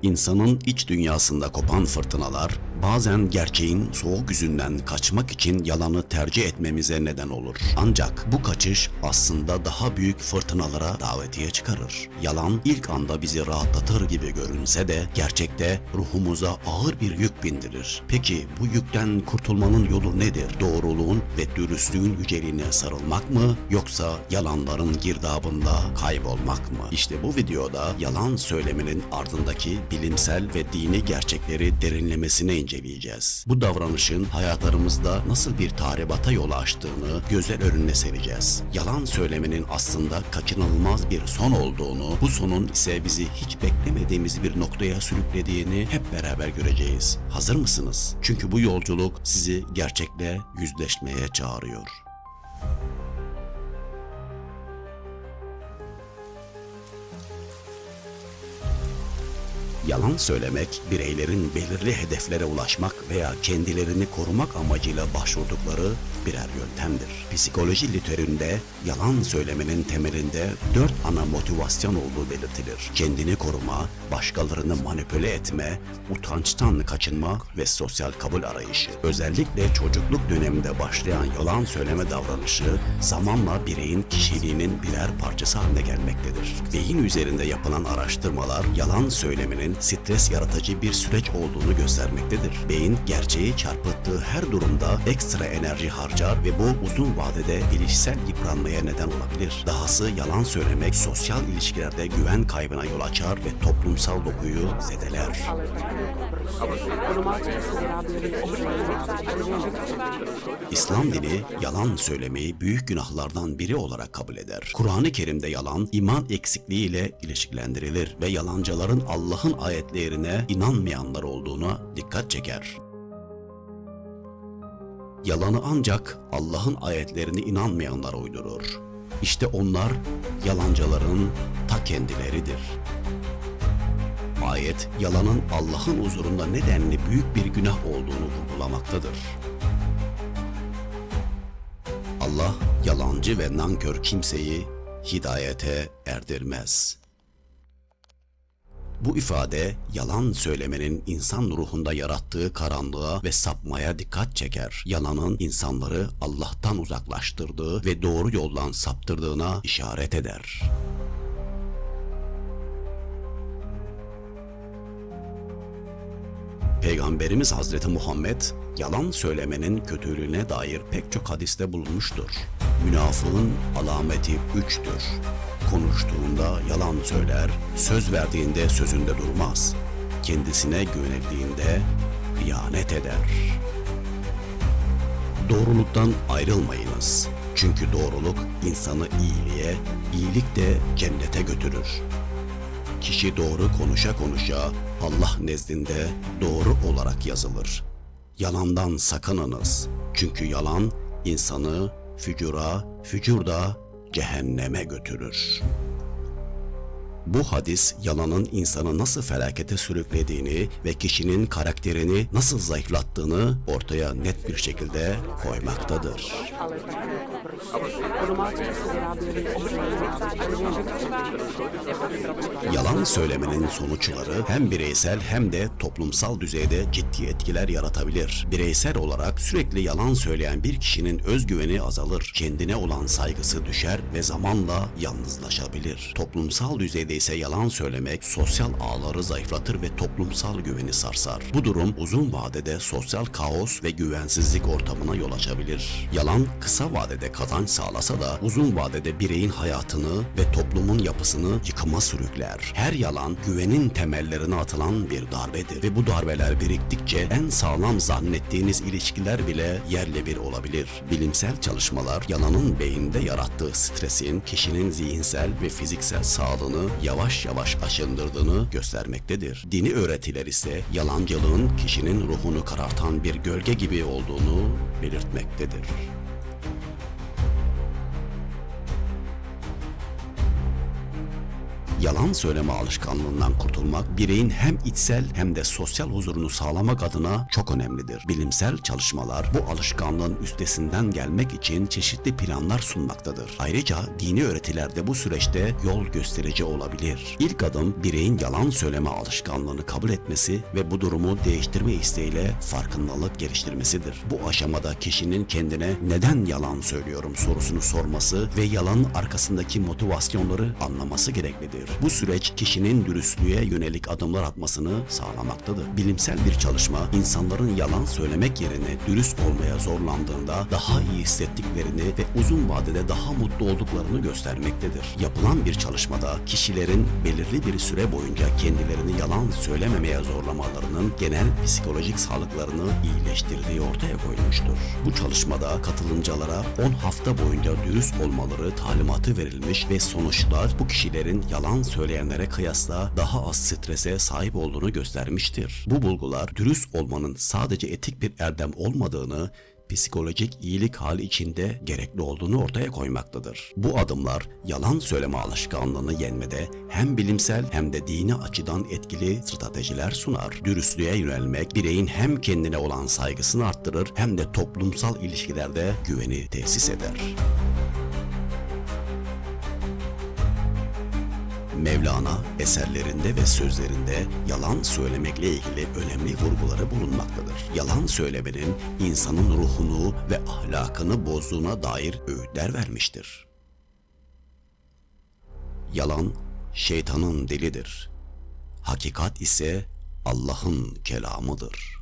İnsanın iç dünyasında kopan fırtınalar bazen gerçeğin soğuk yüzünden kaçmak için yalanı tercih etmemize neden olur. Ancak bu kaçış aslında daha büyük fırtınalara davetiye çıkarır. Yalan ilk anda bizi rahatlatır gibi görünse de gerçekte ruhumuza ağır bir yük bindirir. Peki bu yükten kurtulmanın yolu nedir? Doğruluğun ve dürüstlüğün yüceliğine sarılmak mı, yoksa yalanların girdabında kaybolmak mı? İşte bu videoda yalan söyleminin ardındaki bilimsel ve dini gerçekleri derinlemesine inceleyeceğiz. Bu davranışın hayatlarımızda nasıl bir tahribata yol açtığını gözler önüne sereceğiz. Yalan söylemenin aslında kaçınılmaz bir son olduğunu, bu sonun ise bizi hiç beklemediğimiz bir noktaya sürüklediğini hep beraber göreceğiz. Hazır mısınız? Çünkü bu yolculuk sizi gerçekle yüzleşmeye çağırıyor. Yalan söylemek, bireylerin belirli hedeflere ulaşmak veya kendilerini korumak amacıyla başvurdukları birer yöntemdir. Psikoloji literatüründe yalan söylemenin temelinde 4 ana motivasyon olduğu belirtilir. Kendini koruma, başkalarını manipüle etme, utançtan kaçınma ve sosyal kabul arayışı. Özellikle çocukluk döneminde başlayan yalan söyleme davranışı zamanla bireyin kişiliğinin birer parçası haline gelmektedir. Beyin üzerinde yapılan araştırmalar yalan söylemenin stres yaratıcı bir süreç olduğunu göstermektedir. Beyin gerçeği çarpıttığı her durumda ekstra enerji harcar ve bu uzun vadede ilişsel yıpranmaya neden olabilir. Dahası yalan söylemek sosyal ilişkilerde güven kaybına yol açar ve toplumsal dokuyu zedeler. İslam dini yalan söylemeyi büyük günahlardan biri olarak kabul eder. Kur'an-ı Kerim'de yalan iman eksikliği ile ilişkilendirilir ve yalancıların Allah'ın ayetlerine inanmayanlar olduğuna dikkat çeker. Yalanı ancak Allah'ın ayetlerine inanmayanlar uydurur. İşte onlar yalancıların ta kendileridir. Ayet, yalanın Allah'ın huzurunda nedenli büyük bir günah olduğunu vurgulamaktadır. Allah, yalancı ve nankör kimseyi hidayete erdirmez. Bu ifade, yalan söylemenin insan ruhunda yarattığı karanlığa ve sapmaya dikkat çeker. Yalanın insanları Allah'tan uzaklaştırdığı ve doğru yoldan saptırdığına işaret eder. Peygamberimiz Hazreti Muhammed, yalan söylemenin kötülüğüne dair pek çok hadiste bulunmuştur. Münafığın alameti 3'tür. Konuştuğunda yalan söyler, söz verdiğinde sözünde durmaz. Kendisine güvenildiğinde hıyanet eder. Doğruluktan ayrılmayınız. Çünkü doğruluk insanı iyiliğe, iyilik de cennete götürür. Kişi doğru konuşa konuşa Allah nezdinde doğru olarak yazılır. Yalandan sakınınız. Çünkü yalan insanı fücura, fücur da cehenneme götürür. Bu hadis yalanın insanı nasıl felakete sürüklediğini ve kişinin karakterini nasıl zayıflattığını ortaya net bir şekilde koymaktadır. Yalan söylemenin sonuçları hem bireysel hem de toplumsal düzeyde ciddi etkiler yaratabilir. Bireysel olarak sürekli yalan söyleyen bir kişinin özgüveni azalır, kendine olan saygısı düşer ve zamanla yalnızlaşabilir. Toplumsal düzeyde ise yalan söylemek sosyal ağları zayıflatır ve toplumsal güveni sarsar. Bu durum uzun vadede sosyal kaos ve güvensizlik ortamına yol açabilir. Yalan kısa vadede kazanç sağlasa da uzun vadede bireyin hayatını ve toplumun yapısını yıkıma sürükler. Her yalan güvenin temellerine atılan bir darbedir ve bu darbeler biriktikçe en sağlam zannettiğiniz ilişkiler bile yerle bir olabilir. Bilimsel çalışmalar yalanın beyinde yarattığı stresin kişinin zihinsel ve fiziksel sağlığını yavaş yavaş aşındırdığını göstermektedir. Dini öğretiler ise yalancılığın kişinin ruhunu karartan bir gölge gibi olduğunu belirtmektedir. Yalan söyleme alışkanlığından kurtulmak, bireyin hem içsel hem de sosyal huzurunu sağlamak adına çok önemlidir. Bilimsel çalışmalar bu alışkanlığın üstesinden gelmek için çeşitli planlar sunmaktadır. Ayrıca dini öğretiler de bu süreçte yol gösterici olabilir. İlk adım bireyin yalan söyleme alışkanlığını kabul etmesi ve bu durumu değiştirme isteğiyle farkındalık geliştirmesidir. Bu aşamada kişinin kendine neden yalan söylüyorum sorusunu sorması ve yalanın arkasındaki motivasyonları anlaması gereklidir. Bu süreç kişinin dürüstlüğe yönelik adımlar atmasını sağlamaktadır. Bilimsel bir çalışma insanların yalan söylemek yerine dürüst olmaya zorlandığında daha iyi hissettiklerini ve uzun vadede daha mutlu olduklarını göstermektedir. Yapılan bir çalışmada kişilerin belirli bir süre boyunca kendilerini yalan söylememeye zorlamalarının genel psikolojik sağlıklarını iyileştirdiği ortaya koyulmuştur. Bu çalışmada katılımcılara 10 hafta boyunca dürüst olmaları talimatı verilmiş ve sonuçlar bu kişilerin yalan söyleyenlere kıyasla daha az strese sahip olduğunu göstermiştir. Bu bulgular dürüst olmanın sadece etik bir erdem olmadığını, psikolojik iyilik hali içinde gerekli olduğunu ortaya koymaktadır. Bu adımlar yalan söyleme alışkanlığını yenmede hem bilimsel hem de dini açıdan etkili stratejiler sunar. Dürüstlüğe yönelmek bireyin hem kendine olan saygısını arttırır hem de toplumsal ilişkilerde güveni tesis eder. Mevlana eserlerinde ve sözlerinde yalan söylemekle ilgili önemli vurguları bulunmaktadır. Yalan söylemenin insanın ruhunu ve ahlakını bozduğuna dair öğütler vermiştir. Yalan şeytanın dilidir. Hakikat ise Allah'ın kelamıdır.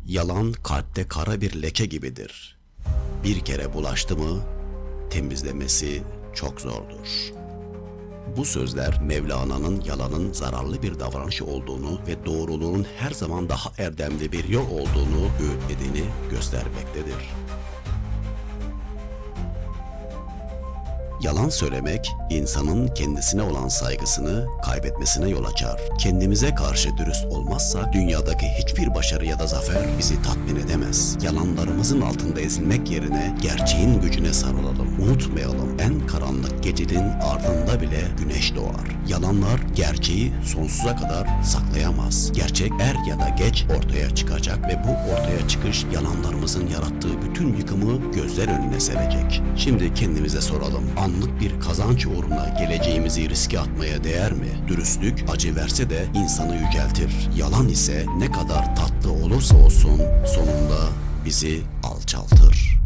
Yalan kalpte kara bir leke gibidir. Bir kere bulaştı mı temizlemesi çok zordur. Bu sözler Mevlana'nın yalanın zararlı bir davranış olduğunu ve doğruluğun her zaman daha erdemli bir yol olduğunu öğütlediğini göstermektedir. Yalan söylemek, insanın kendisine olan saygısını kaybetmesine yol açar. Kendimize karşı dürüst olmazsak, dünyadaki hiçbir başarı ya da zafer bizi tatmin edemez. Yalanlarımızın altında ezilmek yerine gerçeğin gücüne sarılalım. Unutmayalım, en karanlık gecenin ardında bile güneş doğar. Yalanlar gerçeği sonsuza kadar saklayamaz. Gerçek er ya da geç ortaya çıkacak ve bu ortaya çıkış yalanlarımızın yarattığı bütün yıkımı gözler önüne serecek. Şimdi kendimize soralım. Anlık bir kazanç uğruna geleceğimizi riske atmaya değer mi? Dürüstlük acı verse de insanı yüceltir. Yalan ise ne kadar tatlı olursa olsun sonunda bizi alçaltır.